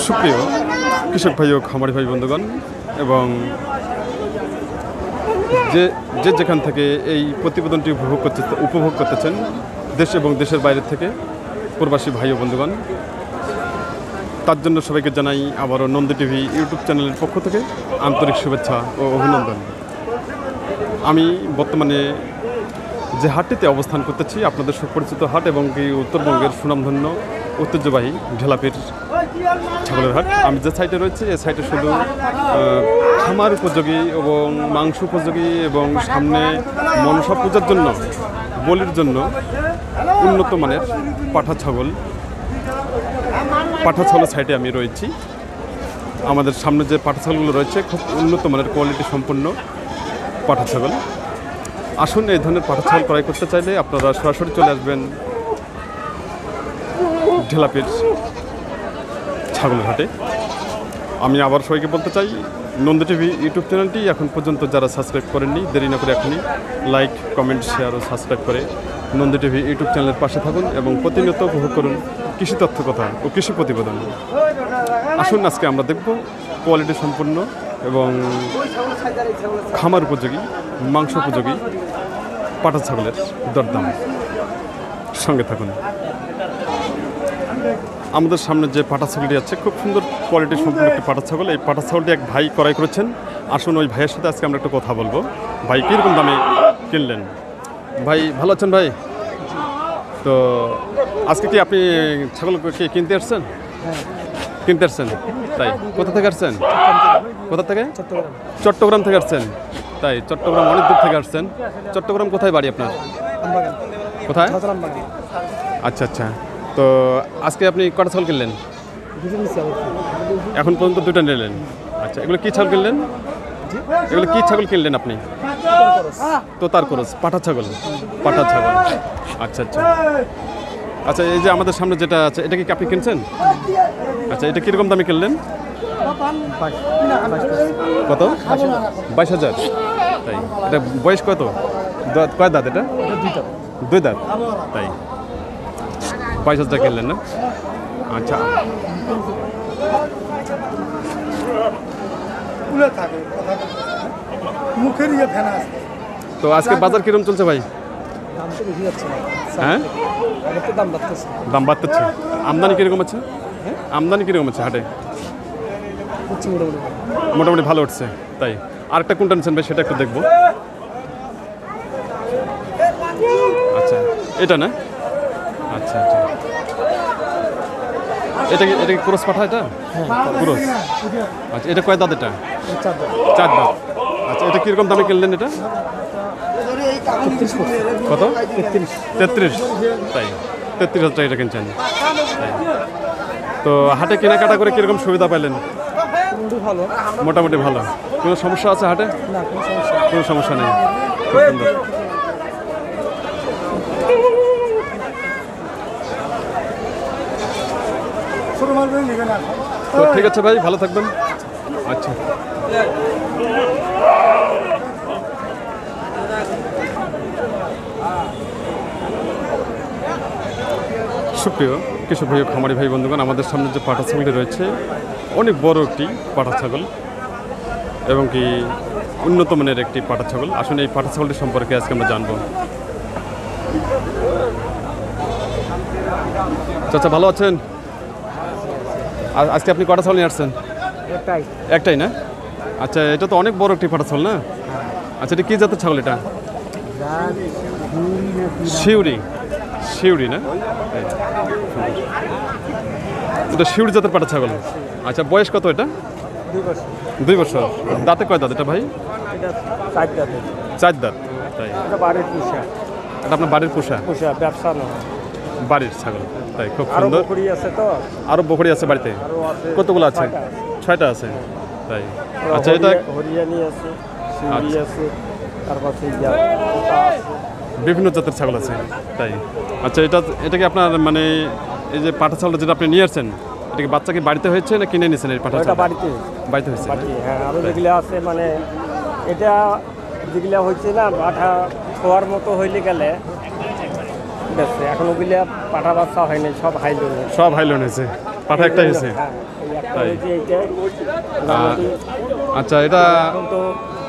সুপ্রিয় কৃষক ভাই ও খামারি ভাই বন্ধুগণ এবং যে যেখান থেকে এই প্রতিবেদনটি উপভোগ করতেছেন দেশ এবং দেশের বাইরে থেকে প্রবাসী ভাই ও বন্ধুগণ, তার জন্য সবাইকে জানাই আবারও নন্দী টিভি ইউটিউব চ্যানেলের পক্ষ থেকে আন্তরিক শুভেচ্ছা ও অভিনন্দন। আমি বর্তমানে যে হাটটিতে অবস্থান করতেছি আপনাদের সুপরিচিত হাট এবং এই উত্তরবঙ্গের সুনামধন্য ঐতিহ্যবাহী ঢেলাপীর ছাগলের হাট। আমি যে সাইটে রয়েছে এই সাইটে শুধু খামার উপযোগী এবং মাংস উপযোগী এবং সামনে মনসা পূজার জন্য বলির জন্য উন্নত মানের পাঠা ছাগলের সাইটে আমি রয়েছি। আমাদের সামনে যে পাঠা ছাগলগুলো রয়েছে খুব উন্নত মানের কোয়ালিটি সম্পন্ন পাঠা ছাগল। আসুন, এই ধরনের পাঠা ছাগল ক্রয় করতে চাইলে আপনারা সরাসরি চলে আসবেন ঢেলাপীর ছাগলের হাটে। আমি আবার সবাইকে বলতে চাই, নন্দী টিভি ইউটিউব চ্যানেলটি এখন পর্যন্ত যারা সাবস্ক্রাইব করেননি দেরি না করে এখনই লাইক, কমেন্ট, শেয়ার ও সাবস্ক্রাইব করে নন্দী টিভি ইউটিউব চ্যানেলের পাশে থাকুন এবং প্রতিনিয়ত উপভোগ করুন কৃষি তথ্য কথা ও কৃষি প্রতিবেদন। আসুন, আজকে আমরা দেখব কোয়ালিটি সম্পন্ন এবং খামার উপযোগী, মাংস উপযোগী পাঠা ছাগলের দরদাম। সঙ্গে থাকুন। আমাদের সামনে যে পাঠা ছাগলটি আছে খুব সুন্দর কোয়ালিটি সম্পন্ন একটি পাঠা ছাগল। এই পাঠা ছাগলটি এক ভাই ক্রয় করেছেন। আসুন, ওই ভাইয়ের সাথে আজকে আমরা একটু কথা বলবো। ভাই কীরকম দামে কিনলেন? ভাই ভালো আছেন ভাই? তো আজকে কি আপনি ছাগল কিনতে আসছেন? কিনতে আসছেন? তাই কোথা থেকে আসছেন? কোথা থেকে? চট্টগ্রাম থেকে আসছেন? তাই চট্টগ্রাম অনেক দূর থেকে আসছেন। চট্টগ্রাম কোথায় বাড়ি আপনার? কোথায়? আচ্ছা আচ্ছা। তো আজকে আপনি কটা ছাগল কিনলেন? এখন পর্যন্ত দুটো নিলেন। আচ্ছা, এগুলো কী ছাগল কিনলেন? এগুলো কী ছাগল কিনলেন আপনি? তো তার খরচ পাঠা ছাগল। আচ্ছা আচ্ছা আচ্ছা। এই যে আমাদের সামনে যেটা আছে এটা কি আপনি কিনছেন? আচ্ছা, এটা কীরকম দামে কিনলেন? কত? 22,000। তাই এটা বয়স কত? কয় দাঁত এটা? 2 দাঁত। তাই 22,000 কিনলেন না? আচ্ছা। তো আজকে বাজার কিরকম চলছে ভাই? হ্যাঁ, দাম বাড়তেছে। আমদানি কিরকম আছে? আমদানি কিরকম আছে হাটে? মোটামুটি ভালো উঠছে। তাই আরেকটা কোনটা নিচ্ছেন ভাই সেটা একটু দেখবো। আচ্ছা, এটা না? আচ্ছা আচ্ছা। এটা কি ক্রস পাঠা? এটা ক্রস। আচ্ছা, এটা কয় দাঁত? এটা 4 দাঁত। আচ্ছা, এটা কীরকম দামে কিনলেন? এটা কত? 33। তাই 33,000 টাকা এটা কিনছেন। তাই তো হাটে কেনাকাটা করে কীরকম সুবিধা পাইলেন? মোটামুটি ভালো। কোনো সমস্যা আছে হাটে? কোনো সমস্যা নেই। খুব সুন্দর। তো ঠিক আছে ভাই, ভালো থাকবেন। আচ্ছা। সুপ্রিয় কৃষক ভাই ও খামারি ভাই বন্ধুগণ, আমাদের সামনে যে পাঠা ছাগলটি রয়েছে অনেক বড় একটি পাঠা ছাগল এবং কি উন্নত মানের একটি পাঠা ছাগল। আসলে এই পাঠা ছাগলটি সম্পর্কে আজকে আমরা জানবো। চাচা ভালো আছেন? আজকে আপনি কটা ছাগল নিয়ে আসছেন? একটাই না? আচ্ছা, এটা তো অনেক বড় একটি পাঠা ছাগল না? আচ্ছা, এটা কী জাতের ছাগল? এটা শিউরি না? এটা শিউরি জাতের পাঠা ছাগল। আচ্ছা, বয়স কত এটা? 2 বছর। দাঁতে কয় দাঁত এটা ভাই? 4 দাঁত। তাই এটা আপনার বাড়ির পোষা? ব্যবসা না, বাড়ির ছাগল। তাই খুব সুন্দর। আরো বকরি আছে বাড়িতে? কতগুলো আছে? 6টা আছে। তাই আচ্ছা, এটা হরিয়ানি আছে, বিভিন্ন জাতের ছাগল আছে। তাই আচ্ছা, এটা কি আপনার মানে এই যে পাঠা ছাগলটা যেটা আপনি নিয়ে আসছেন এটা কি বাচ্চা কি বাড়িতে হয়েছে না কিনে নিয়েছেন? এই পাঠা ছাগল বাড়িতে হয়েছে। হ্যাঁ, আরো যেগুলো আছে মানে এটা যেগুলো হয়েছে না পাঠা ছোয়ার মতো হইলে গেলে এখন ওগুলো পাঠা বাচ্চা হয়নি, সব হাইলোন হয়েছে। পাঠা একটা হয়েছে হ্যাঁ, এই একটা তাই। হয়েছে এইটা। আচ্ছা এটা এখন তো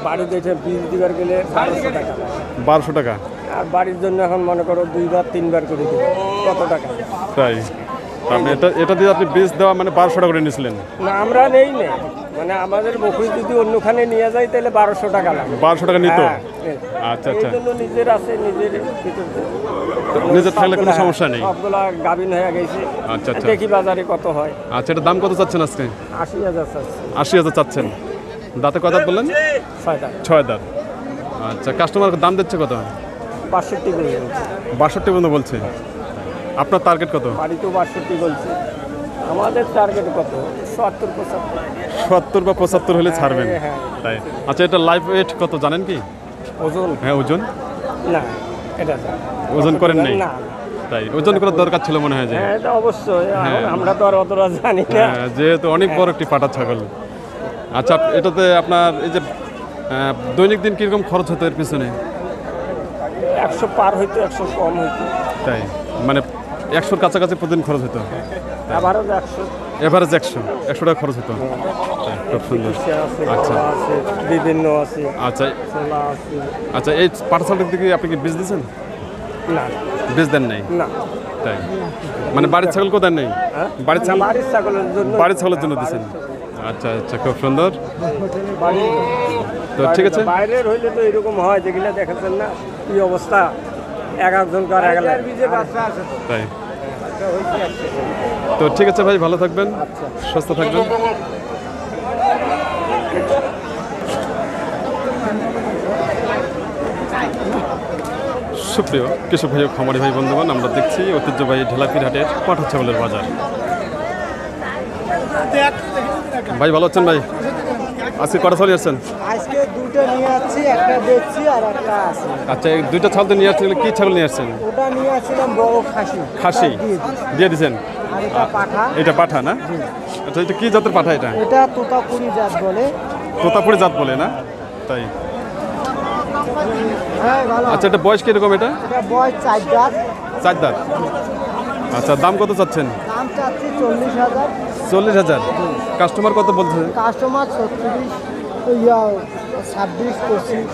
বাড়িতে এসে বীজ দিবার গেলে 1200 টাকা লাগে। 1200 টাকা আর বাড়ির জন্য এখন মনে করো 2 বার 3 বার করে দিবে, কত টাকা? তাই আপনি এটা দিয়ে আপনি বীজ দেওয়া মানে 1200 টাকা করে নিয়েছিলেন। না আমরা নেই নে, মানে আমাদের বকরি যদি অন্যখানে নিয়ে যায় তাহলে 1200 টাকা লাগে। 1200 টাকা নিত। হ্যাঁ, আচ্ছা এই আচ্ছা জন্য নিজের আছে, নিজের ভিতর নিজের থাকলে কোনো সমস্যা নেই। সবগুলা গাভিন হয়ে গেছে। আচ্ছা আচ্ছা দেখি বাজারে কত হয়। আচ্ছা এটা দাম কত চাচ্ছেন আজকে? 80,000 চাচ্ছি। 80,000 চাচ্ছেন। দাঁতে কত দাঁত বললেন? 6 টাকা 6 দাঁত। আচ্ছা কাস্টমার দাম দিচ্ছে কত? 65 করে বলছে। 62 পর্যন্ত বলছে। আপনার টার্গেট কত? বাড়িতেও 62 বলছে। আমাদের টার্গেট কত? 70-75। 70 বা 75 হলে ছাড়বেন। হ্যাঁ। তাই আচ্ছা এটা লাইভ ওয়েট কত জানেন কি? ওজন হ্যাঁ ওজন না, এটা না। ওজন করেন নাই? না, তাই ওজন করার দরকার ছিল মনে হয় যে। হ্যাঁ এটা অবশ্যই। হ্যাঁ। আমরা তো আর অতটা জানি না। যেহেতু অনেক বড় একটি পাটা ছাগল। আচ্ছা এটাতে আপনার এই যে দৈনিক দিন কিরকম খরচ হতো এর পিছনে? 100 পার হইতো, 100 কম হইতো, তাই মানে 100-র কাছাকাছি প্রতিদিন খরচ হতো। আবারও 100 এভারেজ 100 টাকা খরচ হতো। তাই, খুব সুন্দর। সে আছে, আচ্ছা। কলা আছে, বিভিন্ন আছে, আচ্ছা ছোলা আছে। আচ্ছা এই পাটা ছাগলের দিকে আপনি কি বীজ দিয়েছেন? না বীজ দেন নাই? না, তাই মানে বাড়ির ছাগলকেও দেন নাই? হ্যাঁ? বাড়ির ছাগল বাড়ির ছাগলের জন্য। বাড়ির ছাগলের জন্য দিয়েছেন। আচ্ছা আচ্ছা খুব সুন্দর। তো ঠিক আছে বাইরের হইলে তো এরকম হয়, যেগুলো দেখাচ্ছেন না কি অবস্থা, এক একজন কার এক এক তাই তো ঠিক আছে ভাই, ভালো থাকবেন, সুস্থ থাকবেন। সুপ্রিয় কৃষক ভাই ও খামারি ভাই বন্ধুগণ, আমরা দেখছি ঐতিহ্যবাহী ঢেলাপির হাটের পাঠা ছাগলের বাজার। ভাই ভালো আছেন ভাই? আজকে কটা ছাগল আসছেন? আজকে দুটো নিয়ে আসছি, একটা দেখছি আর একটা আছে। আচ্ছা এই দুইটা ছাগল তো নিয়ে আসছেন, কি ছাগল নিয়ে আসছেন? ওটা নিয়ে আসছিলাম বড় খাসি। খাসি ওটা দিয়ে দিই। দিয়ে দিছেন? আর এটা পাঠা। এটা পাঠা না? আচ্ছা এটা কি জাতের পাঠা? এটা এটা তোতাপুরি জাত বলে। তোতাপুরি জাত বলে না? তাই হ্যাঁ ভালো। আচ্ছা এটা বয়স কিরকম? এটা এটা বয়স 4 দাঁত। 4 দাঁত। আচ্ছা দাম কত চাচ্ছেন? দাম চাচ্ছি 40,000। 40,000। কাস্টমার কত বলছে? কাস্টমার 36, 26, 25।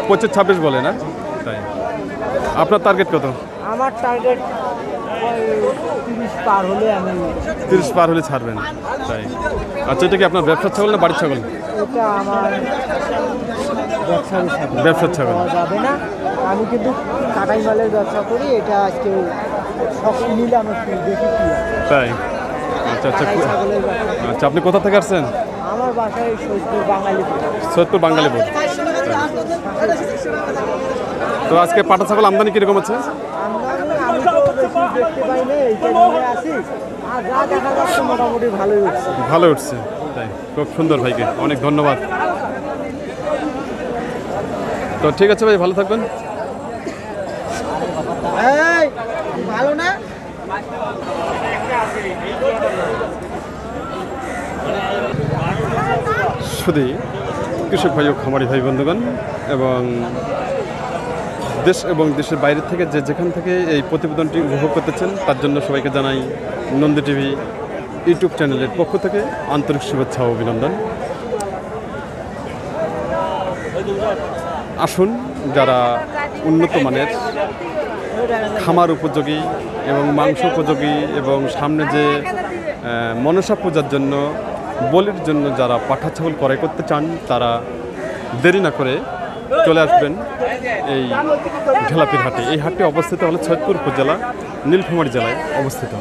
25-26 বলে না? তাই আপনার টার্গেট কত? আমার টার্গেট 30 পার হলে আমি। 30 পার হলে ছাড়বেন। তাই আচ্ছা এটা কি আপনার ব্যবসার ছাগল না বাড়ির ছাগল? এটা আমার ব্যবসার হিসাবে ব্যবসার ছাগল। পাওয়া যাবে না। আমি কিন্তু কাটাই মালের ব্যবসা করি। এটা আজকে সব নিলাম একটু দেখি কি হয়। তাই আচ্ছা আচ্ছা কাটাই ছাগলের ব্যবসা। আচ্ছা আপনি কোথা থেকে আসছেন? আমার বাসায় সৈয়দপুর বাঙালি। সৈয়দপুর বাঙালিপুর। তো আজকে পাটা ছাগল আমদানি কিরকম আছে? আমি তো বেশি দেখতে পাই না, এইটা নিয়ে আসি। আর যা দেখা যাচ্ছে মোটামুটি ভালোই উঠছে। ভালো উঠছে। তাই খুব সুন্দর ভাইকে অনেক ধন্যবাদ। তো ঠিক আছে ভাই, ভালো থাকবেন। এই ভালো না? শুধু কৃষক ভাই ও খামারি ভাই বন্ধুগণ এবং দেশ এবং দেশের বাইরে থেকে যে যেখান থেকে এই প্রতিবেদনটি উপভোগ করতেছেন তার জন্য সবাইকে জানাই নন্দী টিভি ইউটিউব চ্যানেলের পক্ষ থেকে আন্তরিক শুভেচ্ছা ও অভিনন্দন। আসুন যারা উন্নত মানের খামার উপযোগী এবং মাংস উপযোগী এবং সামনে যে মনসা পূজার জন্য বলির জন্য যারা পাঠা ছাগল ক্রয় করতে চান তারা দেরি না করে চলে আসবেন এই ঢেলাপির হাটে। এই হাটটি অবস্থিত হলো সৈয়দপুর উপজেলা নীলফামারী জেলায় অবস্থিত।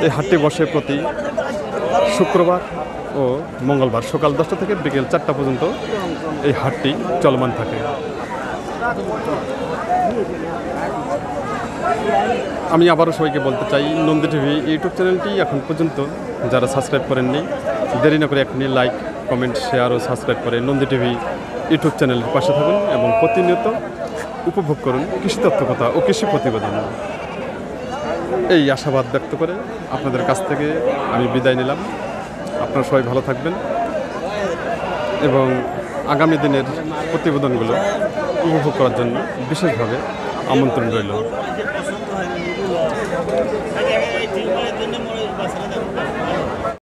এই হাটটি বসে প্রতি শুক্রবার ও মঙ্গলবার সকাল 10টা থেকে বিকেল 4টা পর্যন্ত এই হাটটি চলমান থাকে। আমি আবারও সবাইকে বলতে চাই নন্দী টিভি ইউটিউব চ্যানেলটি এখন পর্যন্ত যারা সাবস্ক্রাইব করেননি দেরি না করে এখনই লাইক কমেন্ট শেয়ার ও সাবস্ক্রাইব করে নন্দী টিভি ইউটিউব চ্যানেলের পাশে থাকুন এবং প্রতিনিয়ত উপভোগ করুন কৃষি তথ্যকথা ও কৃষি প্রতিবেদন। এই আশাবাদ ব্যক্ত করে আপনাদের কাছ থেকে আমি বিদায় নিলাম। আপনারা সবাই ভালো থাকবেন এবং আগামী দিনের প্রতিবেদনগুলো উপভোগ করার জন্য বিশেষভাবে আমন্ত্রণ রইল।